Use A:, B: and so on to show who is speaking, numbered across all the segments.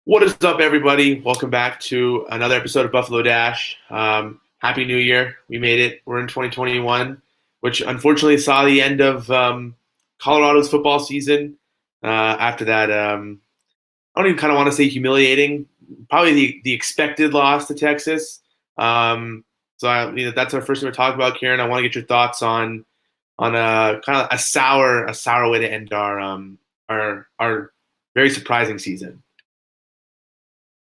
A: What is up, everybody? Welcome back to another episode of Buffalo Dash. Happy New Year. We made it. We're in 2021, which unfortunately saw the end of Colorado's football season. After that, I don't even kind of want to say humiliating, probably the expected loss to Texas. That's our first thing to talk about, Kieran. I want to get your thoughts on a kind of a sour way to end our very surprising season.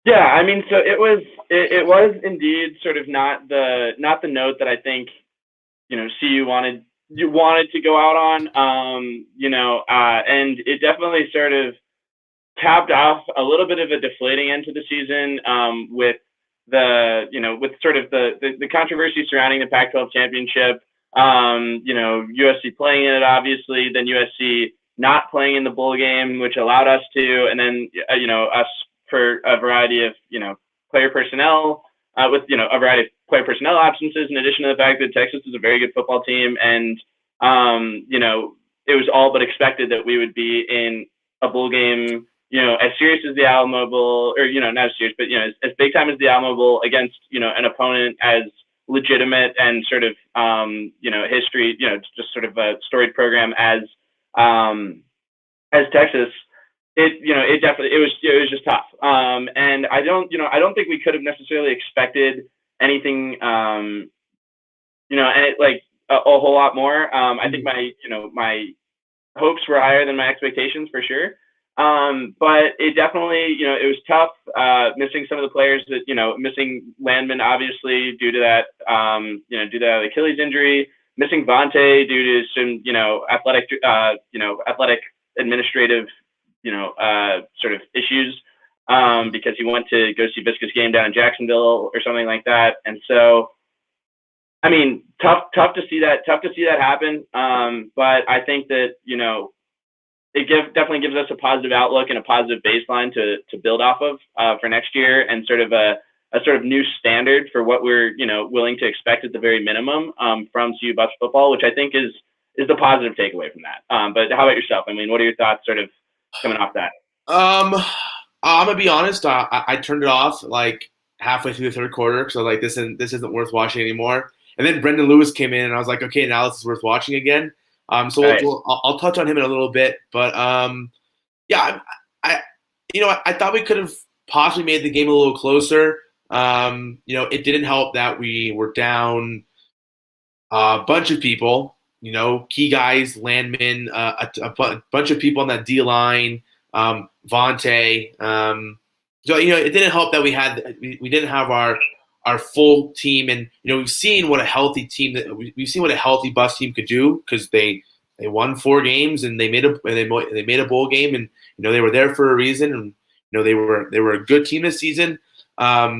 B: Yeah, I mean, so it was indeed sort of not the note that I think CU wanted to go out on, and it definitely sort of capped off a little bit of a deflating end to the season with with sort of the controversy surrounding the Pac-12 championship. USC playing in it, obviously, then USC not playing in the bowl game, which allowed us to, and then us for a variety of player personnel with a variety of player personnel absences. In addition to the fact that Texas is a very good football team, and it was all but expected that we would be in a bowl game, as serious as the Alamo Bowl, or not as serious, but as big time as the Alamo Bowl against an opponent as legitimate and sort of history, just sort of a storied program as Texas. It was just tough. And I don't think we could have necessarily expected anything, and a whole lot more. I think my hopes were higher than my expectations for sure. But it definitely, it was tough, missing some of the players that, missing Landman, obviously, due to that Achilles injury, missing Vontae due to some, athletic administrative, sort of issues, because he went to go see Visca's game down in Jacksonville or something like that. And so, I mean, tough to see that happen. But I think that, it definitely gives us a positive outlook and a positive baseline to build off of for next year, and sort of a sort of new standard for what we're willing to expect at the very minimum from CU Buffs football, which I think is the positive takeaway from that. But how about yourself? I mean, what are your thoughts sort of coming off that?
A: I'm gonna be honest. I turned it off like halfway through the third quarter, so like this isn't worth watching anymore. And then Brendan Lewis came in, and I was like, okay, now this is worth watching again. So
B: Right.
A: I'll touch on him in a little bit, but yeah, I thought we could have possibly made the game a little closer. It didn't help that we were down a bunch of people. Key guys, Landman, a bunch of people on that D line, Vontae. So it didn't help that we didn't have our full team, and we've seen what a healthy team we've seen what a healthy Buffs team could do, because they won 4 games, and they made a bowl game, and they were there for a reason, and they were a good team this season. But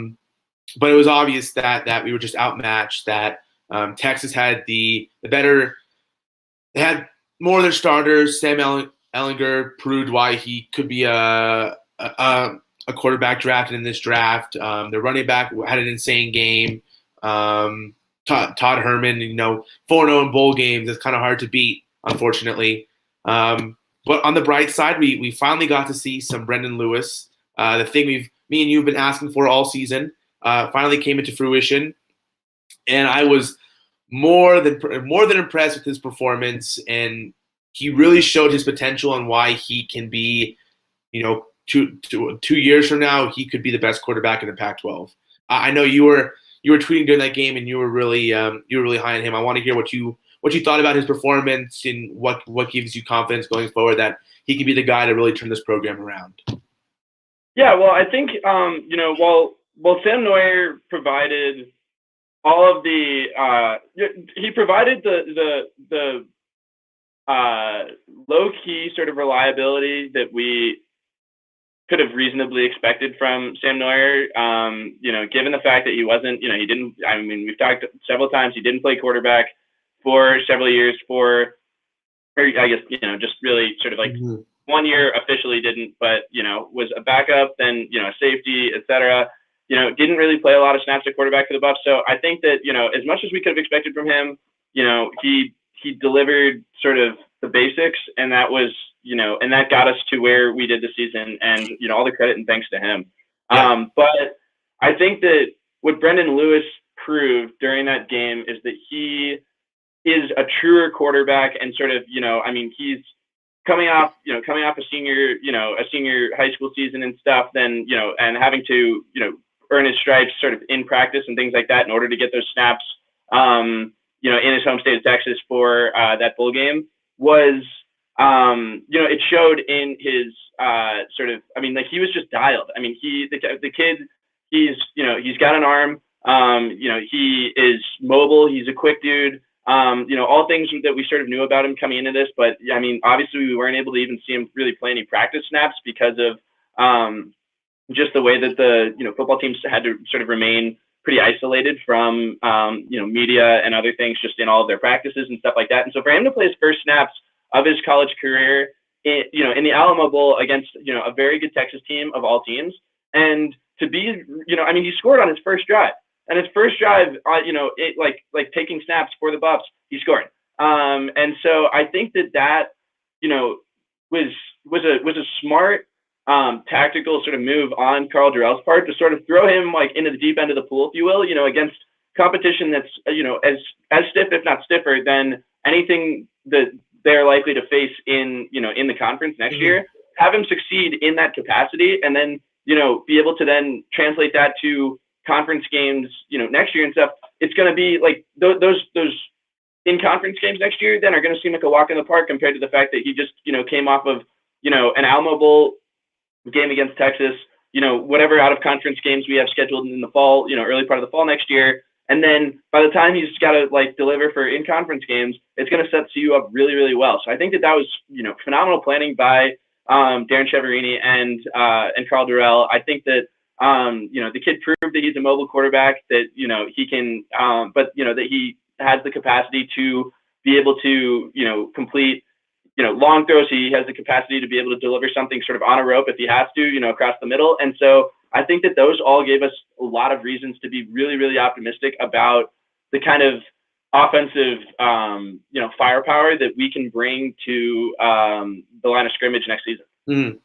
A: it was obvious that we were just outmatched. That Texas had the better. They had more of their starters. Sam Ellinger proved why he could be a quarterback drafted in this draft. Their running back had an insane game. Todd Herman, 4-0 in bowl games. It's kind of hard to beat, unfortunately. But on the bright side, we finally got to see some Brendan Lewis. The thing me and you have been asking for all season finally came into fruition, and I was more than impressed with his performance, and he really showed his potential and why he can be, 2 years from now, he could be the best quarterback in the Pac-12. I know you were tweeting during that game, and you were really high on him. I want to hear what you thought about his performance, and what gives you confidence going forward that he can be the guy to really turn this program around.
B: Yeah, well, I think while Sam Neuer provided all of he provided the low key sort of reliability that we could have reasonably expected from Sam Neuer. Given the fact that he wasn't, he didn't. I mean, we've talked several times. He didn't play quarterback for several years. Or I guess just really sort of like 1 year officially didn't, but was a backup, then a safety, etc. Didn't really play a lot of snaps at quarterback for the Buffs. So I think that as much as we could have expected from him, he delivered sort of the basics, and that was and that got us to where we did this season, and all the credit and thanks to him.
A: Yeah.
B: But I think that what Brendan Lewis proved during that game is that he is a truer quarterback, and sort of, he's coming off a senior high school season and stuff, then, and having to, earn his stripes sort of in practice and things like that in order to get those snaps, in his home state of Texas for that bowl game was, it showed in his he was just dialed. I mean, the kid, he's got an arm, he is mobile, he's a quick dude. All things that we sort of knew about him coming into this, but I mean, obviously we weren't able to even see him really play any practice snaps because of just the way that the football teams had to sort of remain pretty isolated from media and other things just in all of their practices and stuff like that. And so for him to play his first snaps of his college career, in the Alamo Bowl against a very good Texas team of all teams, and to be he scored on his first drive. And his first drive, taking snaps for the Buffs, he scored. And so I think that was a smart tactical sort of move on Karl Dorrell's part to sort of throw him into the deep end of the pool, if you will, against competition that's as stiff, if not stiffer, than anything that they're likely to face in the conference next year. Have him succeed in that capacity, and then be able to then translate that to conference games, next year and stuff. It's going to be like those in conference games next year then are going to seem like a walk in the park compared to the fact that he just, came off of, an Alamo Bowl game against Texas, whatever out of conference games we have scheduled in the fall, early part of the fall next year. And then by the time he's got to deliver for in conference games, it's going to set CU up really, really well. So I think that was, phenomenal planning by Darren Cheverini and Karl Dorrell. I think that, the kid proved that he's a mobile quarterback, that, he can, that he has the capacity to be able to, complete, long throws. He has the capacity to be able to deliver something sort of on a rope if he has to, across the middle. And so I think that those all gave us a lot of reasons to be really, really optimistic about the kind of offensive, firepower that we can bring to the line of scrimmage next season.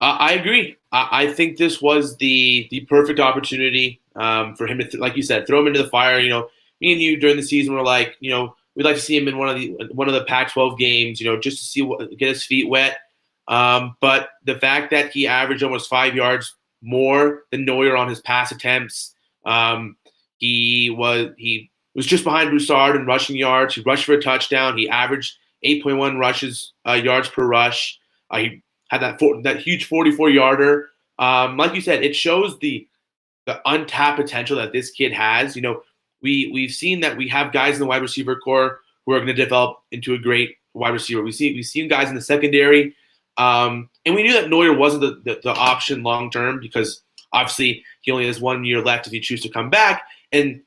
A: I agree. I think this was the perfect opportunity for him to, like you said, throw him into the fire. Me and you during the season were like, we'd like to see him in one of the Pac-12 games, just to see get his feet wet. But the fact that he averaged almost 5 yards more than Neuer on his pass attempts, he was just behind Broussard in rushing yards. He rushed for a touchdown. He averaged 8.1 yards per rush. He had that huge 44-yarder. Like you said, it shows the untapped potential that this kid has. We've seen that we have guys in the wide receiver core who are going to develop into a great wide receiver. We've seen guys in the secondary, and we knew that Neuer wasn't the option long term because obviously he only has 1 year left if he chooses to come back. And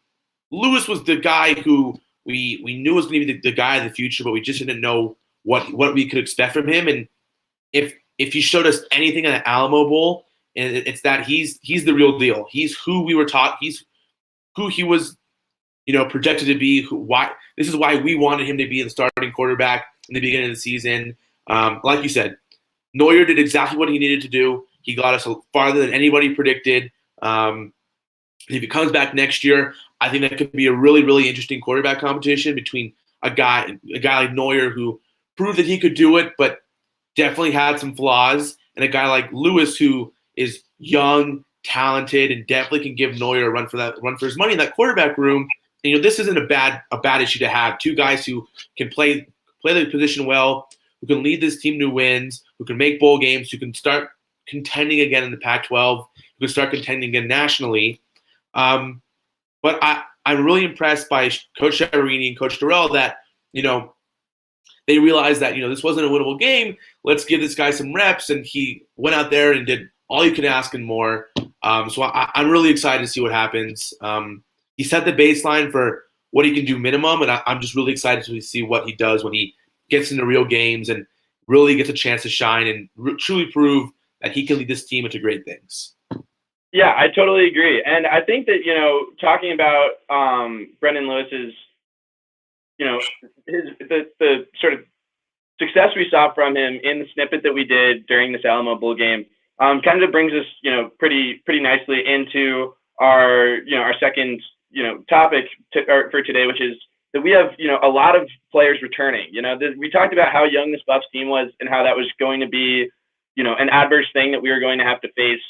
A: Lewis was the guy who we knew was going to be the guy of the future, but we just didn't know what we could expect from him. And if he showed us anything in the Alamo Bowl, and it's that he's the real deal. He's who we were taught. He's who he was, projected to be. This is why we wanted him to be the starting quarterback in the beginning of the season. Like you said, Neuer did exactly what he needed to do. He got us farther than anybody predicted. If he comes back next year, I think that could be a really, really interesting quarterback competition between a guy like Neuer who proved that he could do it, but definitely had some flaws, and a guy like Lewis who is young, talented, and definitely can give Neuer a run for his money in that quarterback room. And, this isn't a bad issue to have. Two guys who can play the position well, who can lead this team to wins, who can make bowl games, who can start contending again in the Pac-12, who can start contending again nationally. But I'm really impressed by Coach Cheverini and Coach Dorrell that, they realized that, this wasn't a winnable game. Let's give this guy some reps. And he went out there and did all you could ask and more. So I'm really excited to see what happens. He set the baseline for what he can do minimum, and I'm just really excited to see what he does when he gets into real games and really gets a chance to shine and truly prove that he can lead this team into great things.
B: Yeah, I totally agree. And I think that, talking about Brendan Lewis's, the sort of success we saw from him in the snippet that we did during this Alamo Bowl game kind of brings us, pretty nicely into our second, topic for today, which is that we have, a lot of players returning. We talked about how young this Buffs team was and how that was going to be, an adverse thing that we were going to have to face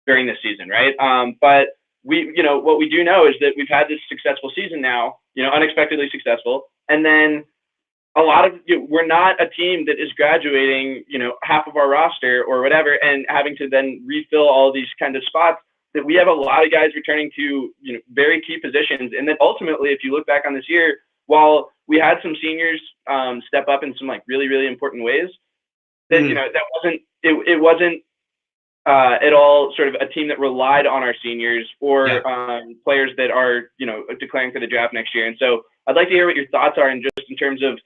B: during this season, right? But what we do know is that we've had this successful season now, unexpectedly successful, and then a lot of we're not a team that is graduating, half of our roster or whatever, and having to then refill all these kind of spots. That we have a lot of guys returning to very key positions, and then ultimately, if you look back on this year, while we had some seniors step up in some really, really important ways, that that wasn't at all sort of a team that relied on our seniors or players that are declaring for the draft next year. And so I'd like to hear what your thoughts are, and just in terms of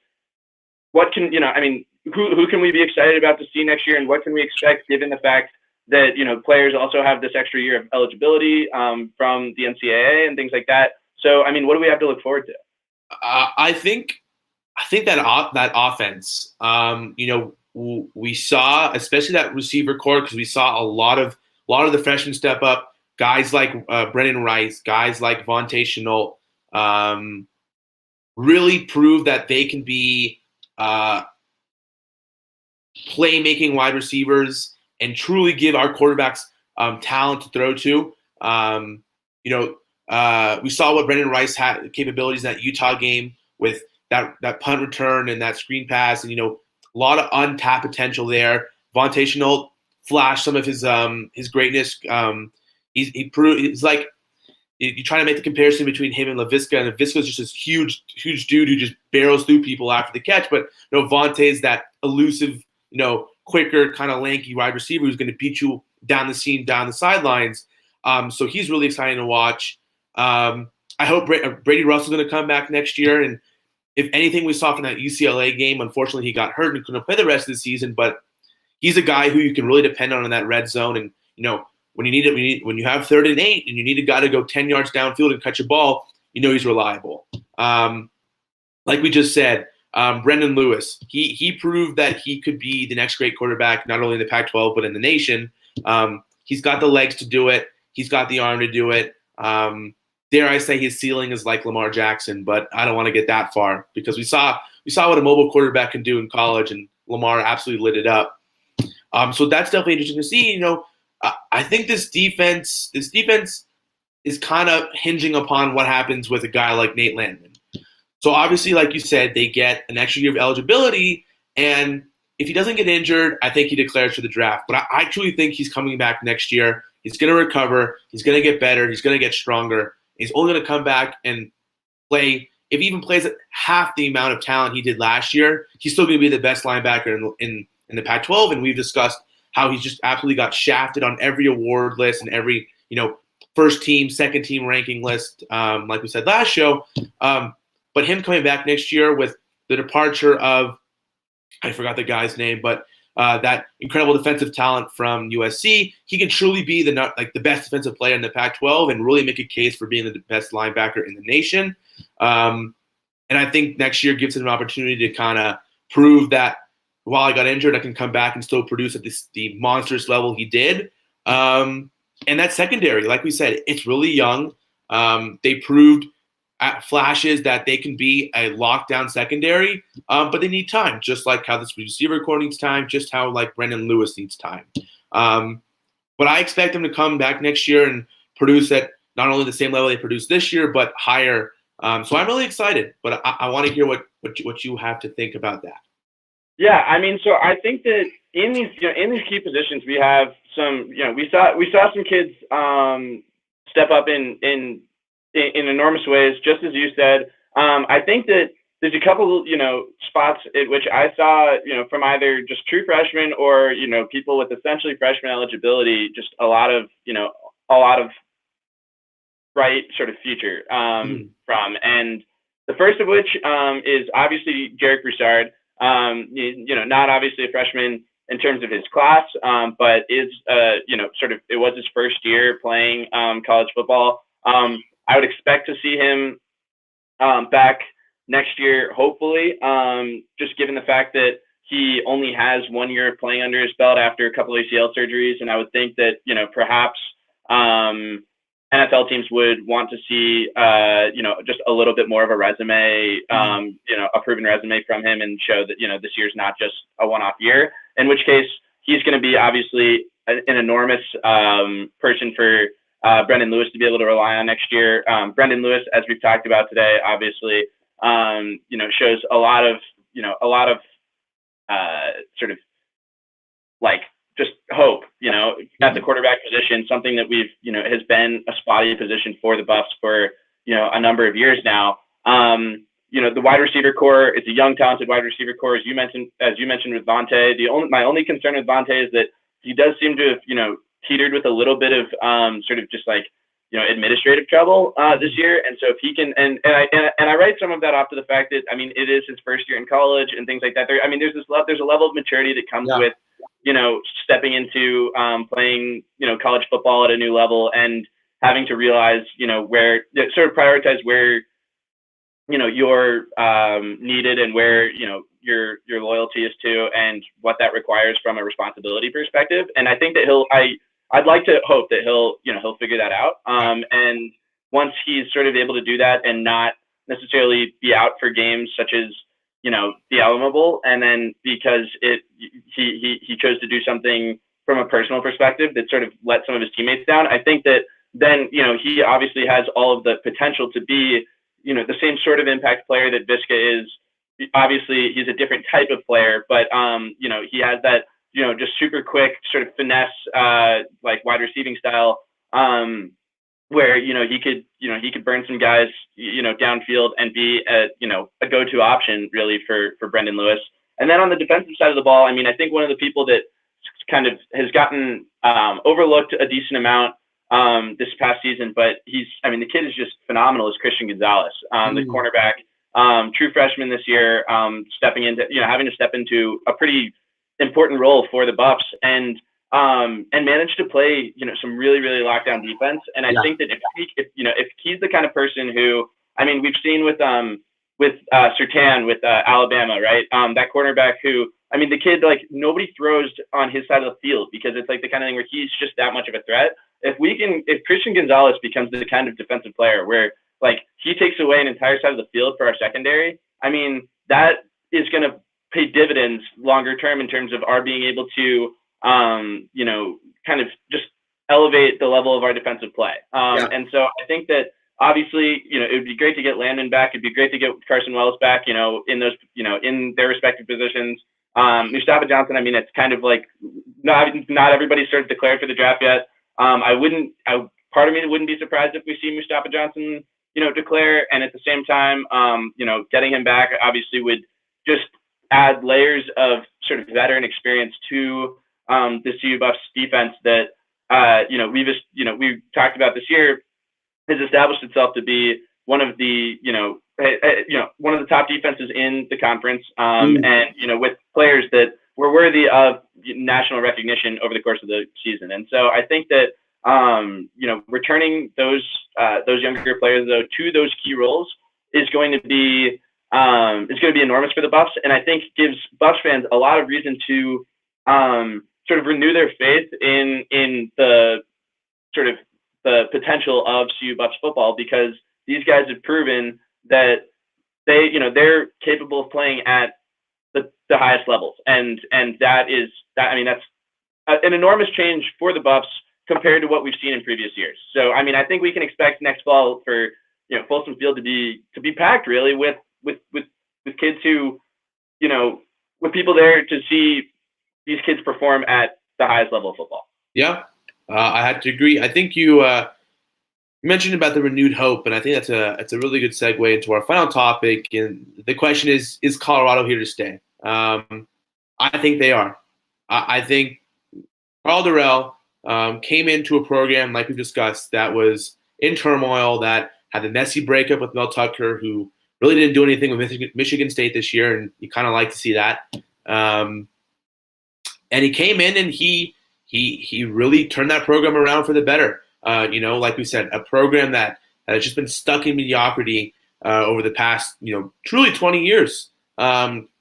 B: what can who can we be excited about to see next year, and what can we expect given the fact that players also have this extra year of eligibility from the NCAA and things like that. So what do we have to look forward to?
A: I think that offense, we saw, especially that receiver core, because we saw a lot of the freshmen step up. Guys like Brennan Rice, guys like Vontae Chenault, really prove that they can be playmaking wide receivers and truly give our quarterbacks talent to throw to. We saw what Brendan Rice had capabilities in that Utah game with that punt return and that screen pass, and a lot of untapped potential there. Vontae Chenault flashed some of his greatness. He's like, you're trying to make the comparison between him and Laviska, and Laviska's just this huge dude who just barrels through people after the catch. But Vontae's that elusive, quicker, kind of lanky wide receiver who's going to beat you down the seam, down the sidelines. So he's really exciting to watch. I hope Brady Russell's going to come back next year. And if anything we saw from that UCLA game, unfortunately he got hurt and couldn't play the rest of the season. But he's a guy who you can really depend on in that red zone. And when you have 3rd and 8 and you need a guy to go 10 yards downfield and catch a ball, he's reliable. Like we just said, Brendan Lewis, he proved that he could be the next great quarterback, not only in the Pac-12 but in the nation. He's got the legs to do it. He's got the arm to do it. Dare I say his ceiling is like Lamar Jackson, but I don't want to get that far because we saw what a mobile quarterback can do in college, and Lamar absolutely lit it up. So that's definitely interesting to see. I think this defense is kind of hinging upon what happens with a guy like Nate Landman. So obviously, like you said, they get an extra year of eligibility, and if he doesn't get injured, I think he declares for the draft. But I truly think he's coming back next year. He's going to recover. He's going to get better. He's going to get stronger. He's only going to come back and play. If he even plays at half the amount of talent he did last year, he's still going to be the best linebacker in the Pac-12. And we've discussed how he's just absolutely got shafted on every award list and every first team, second team ranking list, like we said last show. But him coming back next year with the departure of, I forgot the guy's name, but that incredible defensive talent from USC, he can truly be the best defensive player in the Pac-12 and really make a case for being the best linebacker in the nation. And I think next year gives him an opportunity to kind of prove that while I got injured, I can come back and still produce at the monstrous level he did. And that secondary, like we said, it's really young. They proved at flashes that they can be a lockdown secondary, but they need time, just like how this receiver core needs time, just how like Brendan Lewis needs time. But I expect them to come back next year and produce at not only the same level they produced this year, but higher. So I'm really excited, but I want to hear what you have to think about that.
B: Yeah, so I think that in these key positions we have some, we saw some kids step up in enormous ways, just as you said. I think that there's a couple, spots at which I saw, from either just true freshmen or, people with essentially freshman eligibility, just a lot of bright sort of future from. And the first of which is obviously Jarek Broussard. Not obviously a freshman in terms of his class, but is, it was his first year playing college football. I would expect to see him back next year, hopefully, just given the fact that he only has 1 year of playing under his belt after a couple ACL surgeries, and I would think that perhaps NFL teams would want to see just a little bit more of a resume, a proven resume from him, and show that this year's not just a one-off year. In which case, he's going to be obviously an enormous person for Brendan Lewis to be able to rely on next year. Brendan Lewis, as we've talked about today, obviously, shows a lot of sort of like just hope, at the quarterback position, something that we've, has been a spotty position for the Buffs for, a number of years now. The wide receiver core, it's a young, talented wide receiver core, as you mentioned with Vontae. My only concern with Vontae is that he does seem to have, teetered with a little bit of sort of just like, administrative trouble this year. And so if he can, and I write some of that off to the fact that, it is his first year in college and things like that. There's a level of maturity that comes with, stepping into playing, college football at a new level and having to realize, where sort of prioritize where, you're needed and where, your loyalty is to and what that requires from a responsibility perspective. And I think that I'd like to hope that he'll figure that out. And once he's sort of able to do that and not necessarily be out for games such as, the Alamo Bowl, and then because he chose to do something from a personal perspective that sort of let some of his teammates down, I think that then, he obviously has all of the potential to be, the same sort of impact player that Viska is. Obviously, he's a different type of player, but, he has that, just super quick sort of finesse, like wide receiving style, where, he could burn some guys, downfield and be a go-to option really for Brendan Lewis. And then on the defensive side of the ball, I think one of the people that kind of has gotten overlooked a decent amount this past season, but the kid is just phenomenal, is Christian Gonzalez, the cornerback, true freshman this year, stepping into, having to step into a pretty important role for the Buffs and managed to play, some really, really lockdown defense. And I think that if he's the kind of person who, we've seen with Surtain with Alabama, right? That cornerback who, the kid, like, nobody throws on his side of the field because it's like the kind of thing where he's just that much of a threat. If Christian Gonzalez becomes the kind of defensive player where, like, he takes away an entire side of the field for our secondary, that is going to pay dividends longer term in terms of our being able to, kind of just elevate the level of our defensive play. And so I think that obviously, it would be great to get Landon back. It'd be great to get Carson Wells back, in those, in their respective positions. Mustafa Johnson, it's kind of like not everybody's sort of declared for the draft yet. Part of me wouldn't be surprised if we see Mustafa Johnson, declare. And at the same time, getting him back obviously would just add layers of sort of veteran experience to the CU Buffs defense that, we've talked about this year has established itself to be one of the, one of the top defenses in the conference, and, with players that were worthy of national recognition over the course of the season. And so I think that, returning those younger players, though, to those key roles is going to be enormous for the Buffs. And I think gives Buffs fans a lot of reason to sort of renew their faith in the sort of the potential of CU Buffs football, because these guys have proven that they're capable of playing at the highest levels. And that's an enormous change for the Buffs compared to what we've seen in previous years. So, I think we can expect next fall for, Folsom Field to be packed really with kids who, with people there to see these kids perform at the highest level of football.
A: Yeah, I have to agree. I think you mentioned about the renewed hope, and I think that's a really good segue into our final topic. And the question is Colorado here to stay? I think they are. I think Carl Durrell came into a program, like we've discussed, that was in turmoil, that had a messy breakup with Mel Tucker, who really didn't do anything with Michigan State this year, and you kind of like to see that. And he came in and he really turned that program around for the better. Like we said, a program that has just been stuck in mediocrity over the past, truly 20 years.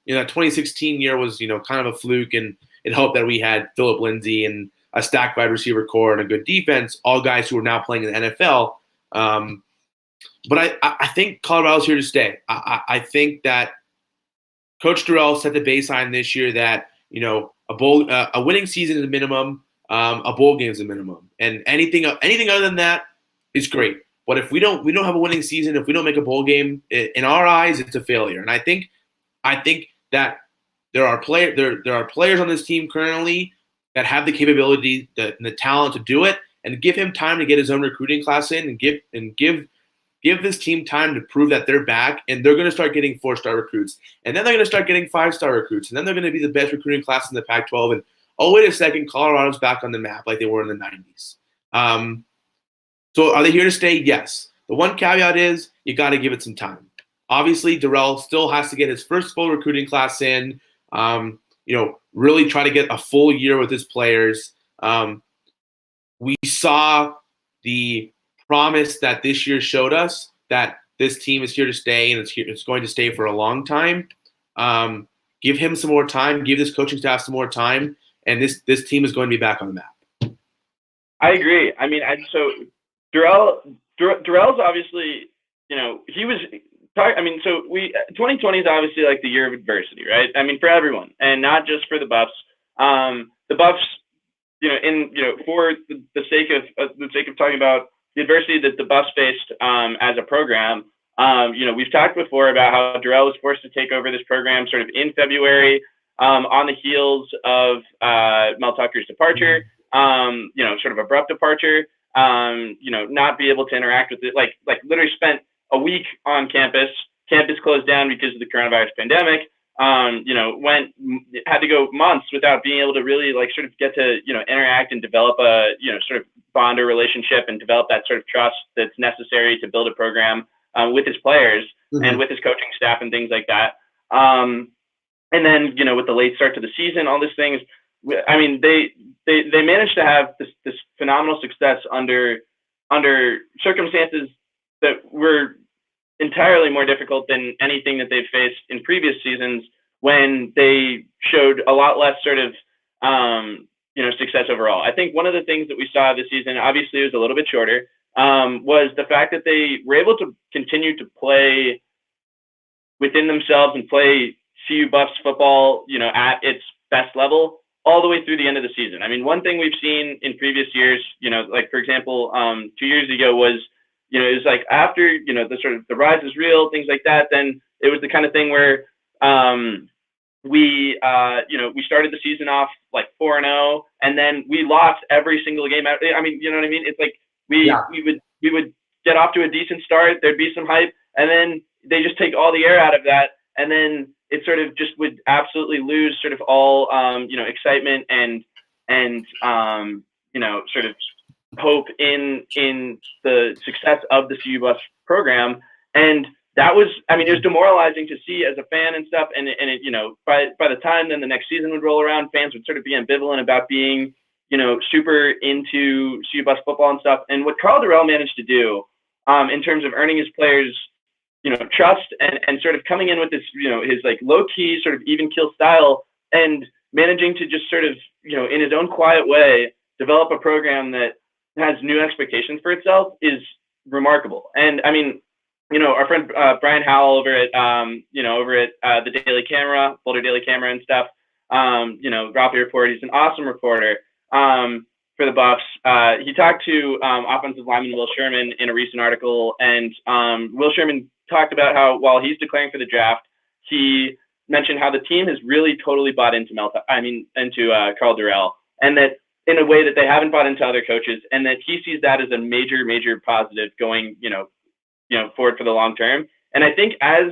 A: that 2016 year was, kind of a fluke, and it helped that we had Philip Lindsay and a stacked wide receiver core and a good defense, all guys who are now playing in the NFL. But I think Colorado's here to stay. I think that Coach Durrell set the baseline this year that a winning season is a minimum, a bowl game is a minimum, and anything other than that is great. But if we don't have a winning season, if we don't make a bowl game, in our eyes, it's a failure. And I think that there are players on this team currently that have the capability, and the talent to do it, and give him time to get his own recruiting class in, and give this team time to prove that they're back, and they're going to start getting 4-star recruits, and then they're going to start getting 5-star recruits, and then they're going to be the best recruiting class in the Pac-12. And oh, wait a second, Colorado's back on the map like they were in the 90s. So are they here to stay? Yes. The one caveat is you got to give it some time. Obviously, Durrell still has to get his first full recruiting class in. Really try to get a full year with his players. We saw the promise that this year showed us that this team is here to stay, and it's going to stay for a long time. Give him some more time. Give this coaching staff some more time, and this team is going to be back on the map.
B: I agree. I mean, so Durrell's obviously, he was. I mean, so 2020 is obviously like the year of adversity, right? I mean, for everyone, and not just for the Buffs. The Buffs, for the sake of talking about the adversity that the Buffs faced as a program, we've talked before about how Durrell was forced to take over this program sort of in February, on the heels of Mel Tucker's departure, sort of abrupt departure, not be able to interact with it, like literally spent a week on campus closed down because of the coronavirus pandemic, had to go months without being able to really sort of get to, interact and develop a, sort of bond or relationship and develop that sort of trust that's necessary to build a program with his players and with his coaching staff and things like that. And then, with the late start to the season, all these things, I mean, they managed to have this phenomenal success under circumstances that were entirely more difficult than anything that they've faced in previous seasons, when they showed a lot less sort of, success overall. I think one of the things that we saw this season, obviously it was a little bit shorter, was the fact that they were able to continue to play within themselves and play CU Buffs football, at its best level all the way through the end of the season. I mean, one thing we've seen in previous years, for example, 2 years ago was, it was like after, the sort of the rise is real, things like that, then it was the kind of thing where we started the season off like 4-0, and then we lost every single game. I mean, you know what I mean? It's like we would get off to a decent start, there'd be some hype, and then they just take all the air out of that, and then it sort of just would absolutely lose sort of all excitement and sort of hope in the success of the CU Buffs program. And that was, I mean, it was demoralizing to see as a fan and stuff. And it, by the time then the next season would roll around, fans would sort of be ambivalent about being, super into CU Buffs football and stuff. And what Karl Dorrell managed to do in terms of earning his players, trust and sort of coming in with this, his like low key sort of even kill style, and managing to just sort of, in his own quiet way, develop a program that has new expectations for itself is remarkable. And I mean, our friend Brian Howell over at the Daily Camera, Boulder Daily Camera and stuff, Ralphie Report, he's an awesome reporter for the Buffs. He talked to offensive lineman Will Sherman in a recent article, and Will Sherman talked about how while he's declaring for the draft, he mentioned how the team has really totally bought into Karl Dorrell, and that in a way that they haven't bought into other coaches, and that he sees that as a major, major positive going, forward for the long term. And I think as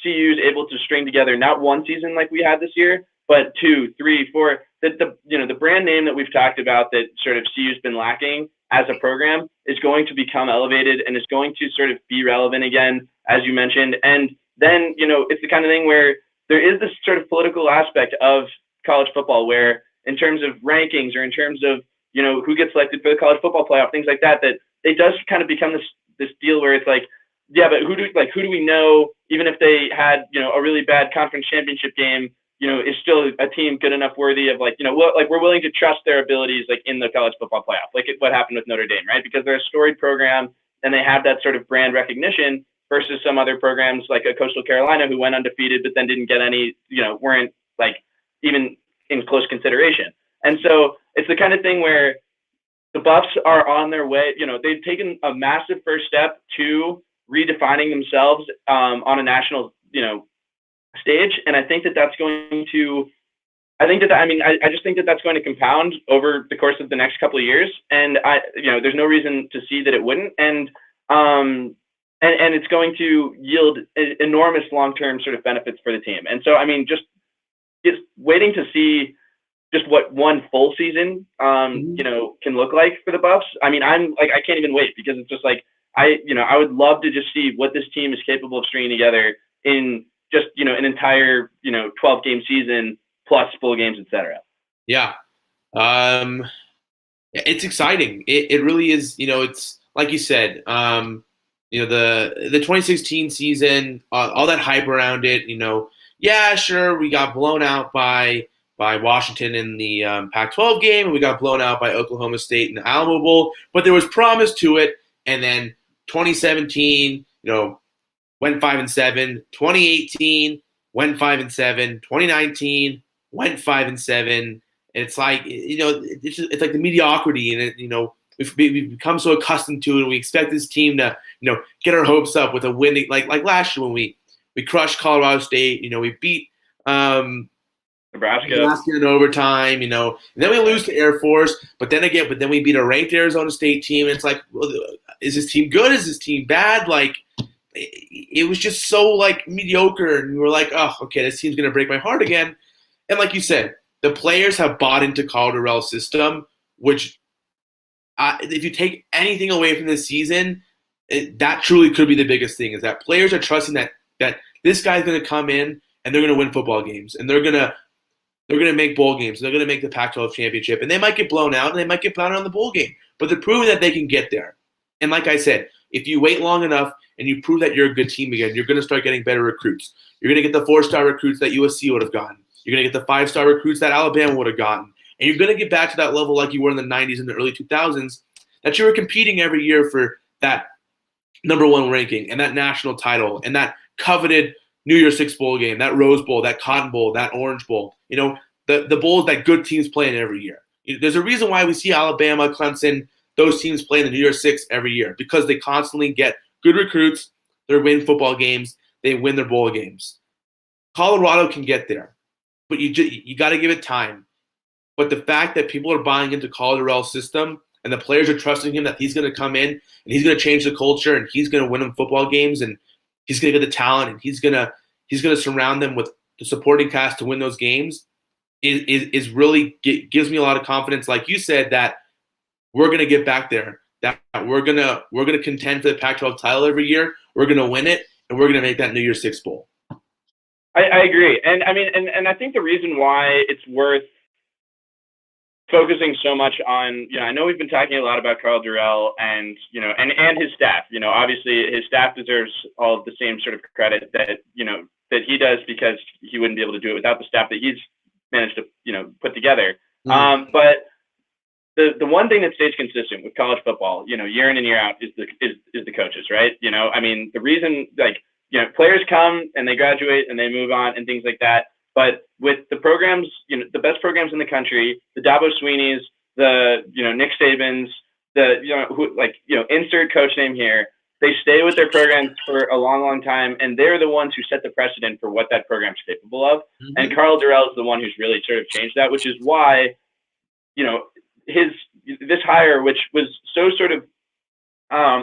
B: CU is able to string together not one season like we had this year, but 2, 3, 4, that the brand name that we've talked about that sort of CU's been lacking as a program is going to become elevated and is going to sort of be relevant again, as you mentioned. And then, it's the kind of thing where there is this sort of political aspect of college football where, in terms of rankings or in terms of, who gets selected for the college football playoff, things like that, that it does kind of become this deal where it's like, yeah, but who do we know, even if they had, a really bad conference championship game, is still a team good enough worthy of we're willing to trust their abilities in the college football playoff, what happened with Notre Dame, right? Because they're a storied program and they have that sort of brand recognition versus some other programs like a Coastal Carolina who went undefeated but then didn't get any, weren't even in close consideration. And so it's the kind of thing where the Buffs are on their way. They've taken a massive first step to redefining themselves on a national, stage. And I think that's going to, I just think that's going to compound over the course of the next couple of years. And there's no reason to see that it wouldn't. And it's going to yield enormous long-term sort of benefits for the team. And so, just waiting to see just what one full season, can look like for the Buffs. I can't even wait, because it's just I would love to just see what this team is capable of stringing together in just, an entire, 12-game season plus bowl games, etc.
A: Yeah. It's exciting. It really is. It's like you said, the 2016 season, all that hype around it, yeah, sure, we got blown out by Washington in the Pac-12 game, and we got blown out by Oklahoma State in the Alamo Bowl, but there was promise to it. And then 2017, went 5-7. 2018 went 5-7. 2019 went 5-7. It's it's like the mediocrity, and we've become so accustomed to it, and we expect this team to get our hopes up with a winning like last year when we crushed Colorado State. We beat
B: Nebraska
A: in overtime, and then we lose to Air Force, but then we beat a ranked Arizona State team, and it's like, well, is this team good? Is this team bad? It was just so mediocre, and we were like, oh, okay, this team's gonna break my heart again. And like you said, the players have bought into Carl Durrell's system, which if you take anything away from this season, that truly could be the biggest thing, is that players are trusting that this guy's gonna come in and they're gonna win football games, and they're gonna make bowl games. They're going to make the Pac-12 championship, and they might get blown out, and they might get blown out in the bowl game. But they're proving that they can get there. And like I said, if you wait long enough and you prove that you're a good team again, you're going to start getting better recruits. You're going to get the 4-star recruits that USC would have gotten. You're going to get the 5-star recruits that Alabama would have gotten. And you're going to get back to that level like you were in the 90s and the early 2000s, that you were competing every year for that #1 ranking and that national title and that coveted New Year's Six bowl game, that Rose Bowl, that Cotton Bowl, that Orange Bowl, the bowls that good teams play in every year. There's a reason why we see Alabama, Clemson, those teams play in the New Year's Six every year, because they constantly get good recruits, they win football games, they win their bowl games. Colorado can get there, but you got to give it time. But the fact that people are buying into Carl Durrell's system and the players are trusting him that he's going to come in and he's going to change the culture and he's going to win them football games and he's going to get the talent and he's going to surround them with the supporting cast to win those games is really gives me a lot of confidence. Like you said, that we're going to get back there, that we're going to contend for the Pac-12 title every year. We're going to win it, and we're going to make that New Year's Six bowl.
B: I agree. And I think the reason why it's worth focusing so much on, I know we've been talking a lot about Carl Durrell and his staff. Obviously his staff deserves all of the same sort of credit that he does, because he wouldn't be able to do it without the staff that he's managed to put together. But the one thing that stays consistent with college football, year in and year out, is the coaches, right? The reason players come and they graduate and they move on and things like that. But with the programs, the best programs in the country, the Dabo Sweeneys, the Nick Sabans, insert coach name here, they stay with their programs for a long, long time, and they're the ones who set the precedent for what that program's capable of. Mm-hmm. And Carl Durrell is the one who's really sort of changed that, which is why, this hire, which was so sort of, a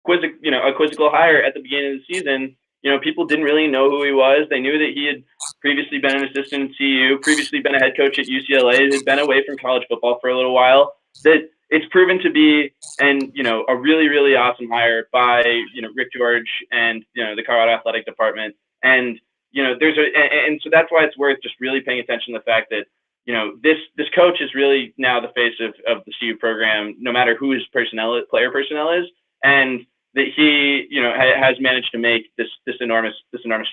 B: quizzical hire at the beginning of the season. People didn't really know who he was. They knew that he had previously been an assistant at CU, previously been a head coach at UCLA, had been away from college football for a little while. That it's proven to be a really, really awesome hire by Rick George and the Colorado Athletic Department. And and so that's why it's worth just really paying attention to the fact that this coach is really now the face of the CU program, no matter who his player personnel is. And that he, has managed to make this enormous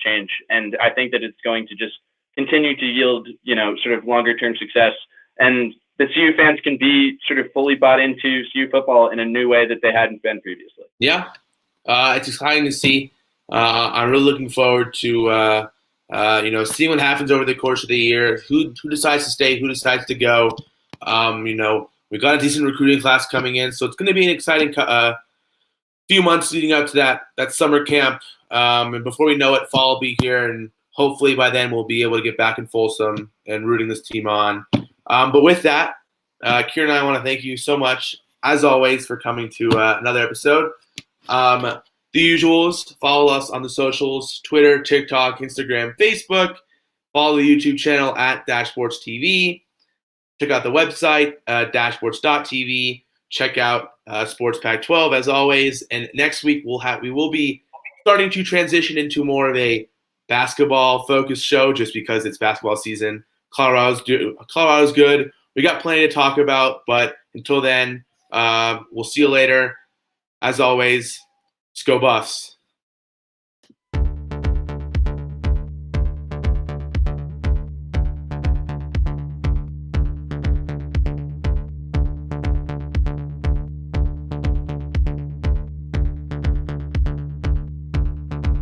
B: change. And I think that it's going to just continue to yield, sort of longer term success, and that CU fans can be sort of fully bought into CU football in a new way that they hadn't been previously.
A: Yeah, it's exciting to see. I'm really looking forward to seeing what happens over the course of the year. Who decides to stay? Who decides to go? We got a decent recruiting class coming in, so it's going to be an exciting few months leading up to that summer camp. And before we know it, fall will be here, and hopefully by then we'll be able to get back in Folsom and rooting this team on. But with that, Kieran and I want to thank you so much, as always, for coming to another episode. The usuals, follow us on the socials, Twitter, TikTok, Instagram, Facebook. Follow the YouTube channel at Dashboards TV. Check out the website, dashboards.tv. Check out Sports Pac 12 as always. And next week we will be starting to transition into more of a basketball focused show, just because it's basketball season. Colorado's good. We got plenty to talk about, but until then, we'll see you later. As always, let's go Buffs.